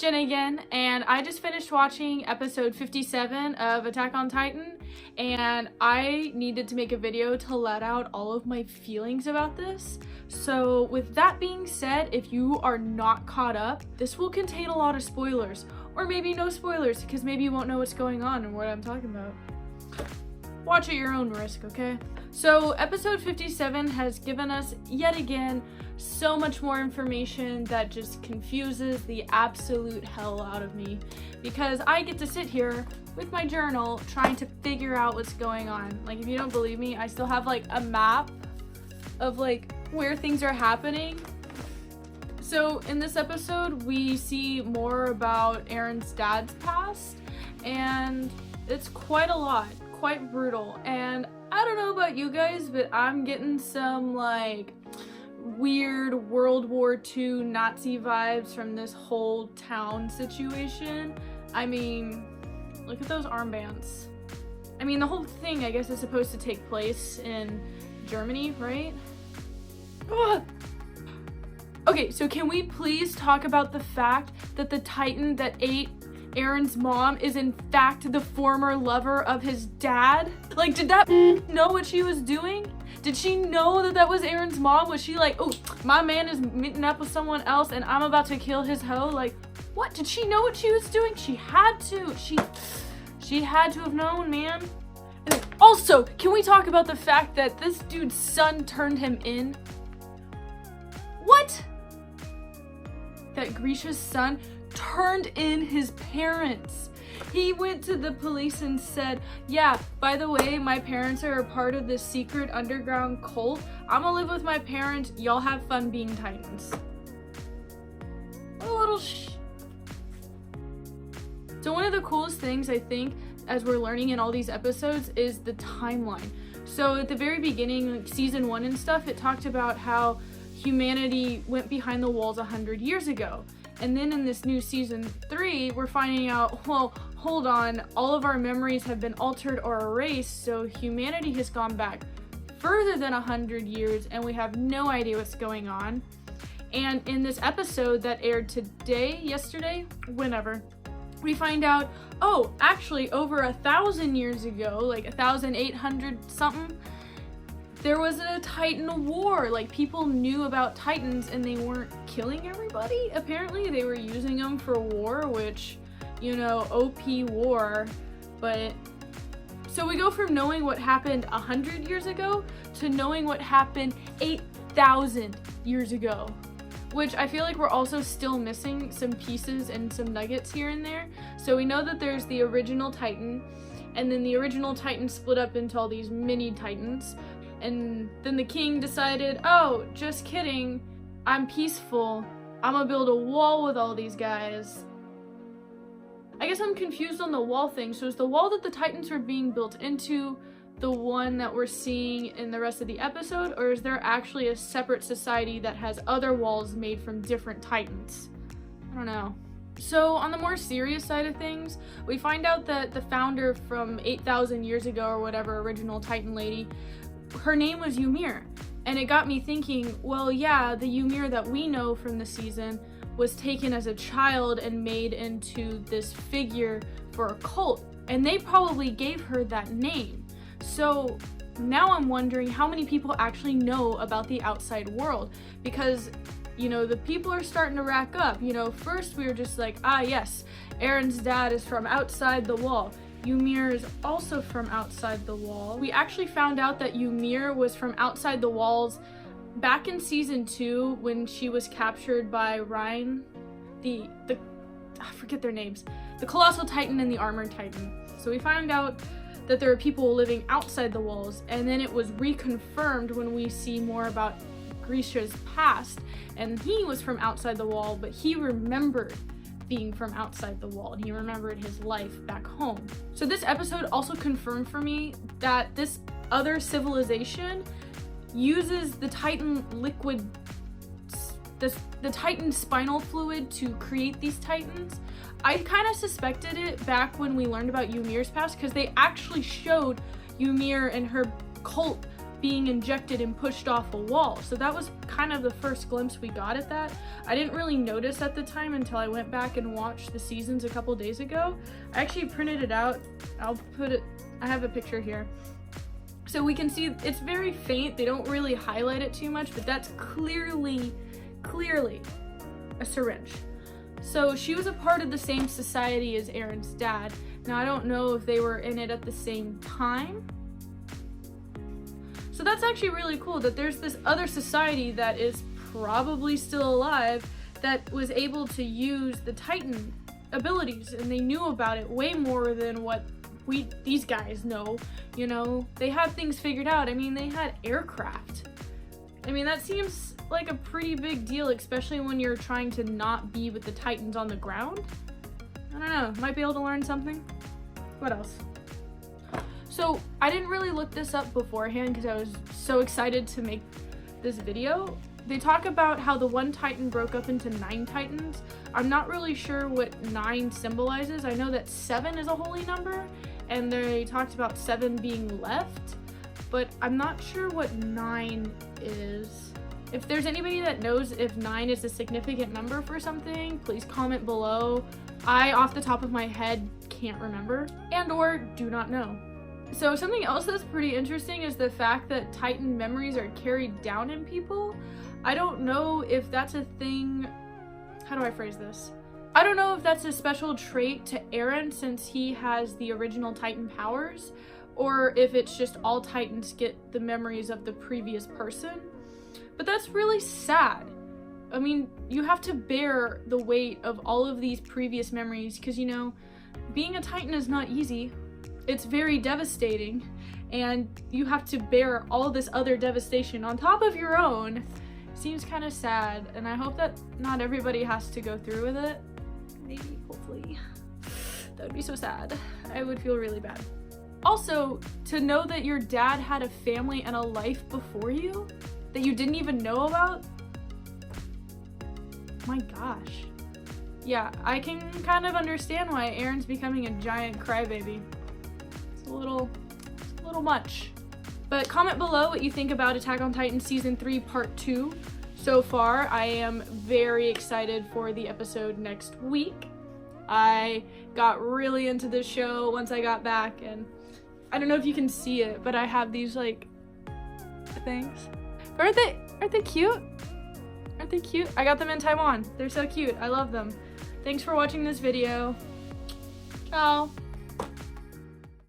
Jen again, and I just finished watching episode 57 of Attack on Titan, and I needed to make a video to let out all of my feelings about this. So with that being said, if you are not caught up, this will contain a lot of spoilers, or maybe no spoilers, because maybe you won't know what's going on and what I'm talking about. Watch at your own risk, okay? So episode 57 has given us, yet again, so much more information that just confuses the absolute hell out of me, because I get to sit here with my journal trying to figure out what's going on. Like, if you don't believe me, I still have like a map of like where things are happening. So in this episode, we see more about Aaron's dad's past, and it's quite a lot, quite brutal. And I don't know about you guys, but I'm getting some like weird World War II Nazi vibes from this whole town situation. I mean, look at those armbands. I mean, the whole thing, I guess, is supposed to take place in Germany, right? Ugh. Okay, so can we please talk about the fact that the Titan that ate Aaron's mom is in fact the former lover of his dad? Like, did that know what she was doing? Did she know that that was Aaron's mom? Was she like, oh, my man is meeting up with someone else and I'm about to kill his hoe? Like, what? Did she know what she was doing? She had to. She had to have known, man. And also, can we talk about the fact that this dude's son turned him in? What? That Grishas' son turned in his parents. He went to the police and said, yeah, by the way, my parents are a part of this secret underground cult. I'm gonna live with my parents. Y'all have fun being Titans. What a little So one of the coolest things, I think, as we're learning in all these episodes is the timeline. So at the very beginning, like season 1 and stuff, it talked about how humanity went behind the walls 100 years ago. And then in this new season 3, we're finding out, well, hold on, all of our memories have been altered or erased, so humanity has gone back further than 100 years and we have no idea what's going on. And in this episode that aired today, yesterday, whenever, we find out, oh, actually over 1,000 years ago, like 1,800 something, there was a Titan war. Like, people knew about Titans and they weren't killing everybody. Apparently they were using them for war, which, you know, OP war. But so we go from knowing what happened 100 years ago to knowing what happened 8,000 years ago, which I feel like we're also still missing some pieces and some nuggets here and there. So we know that there's the original Titan, and then the original Titan split up into all these mini Titans. And then the king decided, oh, just kidding, I'm peaceful. I'm gonna build a wall with all these guys. I guess I'm confused on the wall thing. So is the wall that the Titans were being built into the one that we're seeing in the rest of the episode? Or is there actually a separate society that has other walls made from different Titans? I don't know. So on the more serious side of things, we find out that the founder from 8,000 years ago or whatever, original Titan lady, her name was Ymir, and it got me thinking, well, yeah, the Ymir that we know from the season was taken as a child and made into this figure for a cult, and they probably gave her that name. So now I'm wondering how many people actually know about the outside world, because, you know, the people are starting to rack up. You know, first we were just like, ah, yes, Aaron's dad is from outside the wall. Ymir is also from outside the wall. We actually found out that Ymir was from outside the walls back in season 2 when she was captured by Ryan, I forget their names, the Colossal Titan and the Armored Titan. So we found out that there are people living outside the walls, and then it was reconfirmed when we see more about Grishas' past, and he was from outside the wall, but he remembered being from outside the wall, and he remembered his life back home. So this episode also confirmed for me that this other civilization uses the Titan liquid, the Titan spinal fluid to create these Titans. I kind of suspected it back when we learned about Ymir's past, because they actually showed Ymir and her cult being injected and pushed off a wall. So that was kind of the first glimpse we got at that. I didn't really notice at the time until I went back and watched the seasons a couple days ago. I actually printed it out. I have a picture here. So we can see it's very faint. They don't really highlight it too much, but that's clearly a syringe. So she was a part of the same society as Aaron's dad. Now I don't know if they were in it at the same time. So that's actually really cool that there's this other society that is probably still alive that was able to use the Titan abilities, and they knew about it way more than what these guys know. You know, they had things figured out. I mean, they had aircraft. I mean, that seems like a pretty big deal, especially when you're trying to not be with the Titans on the ground. I don't know, might be able to learn something. What else? So I didn't really look this up beforehand because I was so excited to make this video. They talk about how the one Titan broke up into 9 Titans. I'm not really sure what 9 symbolizes. I know that 7 is a holy number, and they talked about 7 being left, but I'm not sure what 9 is. If there's anybody that knows if 9 is a significant number for something, please comment below. I, off the top of my head, can't remember and or do not know. So something else that's pretty interesting is the fact that Titan memories are carried down in people. I don't know if that's a thing. How do I phrase this? I don't know if that's a special trait to Eren since he has the original Titan powers, or if it's just all Titans get the memories of the previous person. But that's really sad. I mean, you have to bear the weight of all of these previous memories because, you know, being a Titan is not easy. It's very devastating, and you have to bear all this other devastation on top of your own. Seems kind of sad, and I hope that not everybody has to go through with it. Maybe, hopefully. That would be so sad. I would feel really bad. Also, to know that your dad had a family and a life before you that you didn't even know about? My gosh. Yeah, I can kind of understand why Eren's becoming a giant crybaby. It's a little much. But comment below what you think about Attack on Titan Season 3 Part 2. So far, I am very excited for the episode next week. I got really into this show once I got back, and I don't know if you can see it, but I have these like things. Aren't they cute? Aren't they cute? I got them in Taiwan. They're so cute. I love them. Thanks for watching this video. Ciao.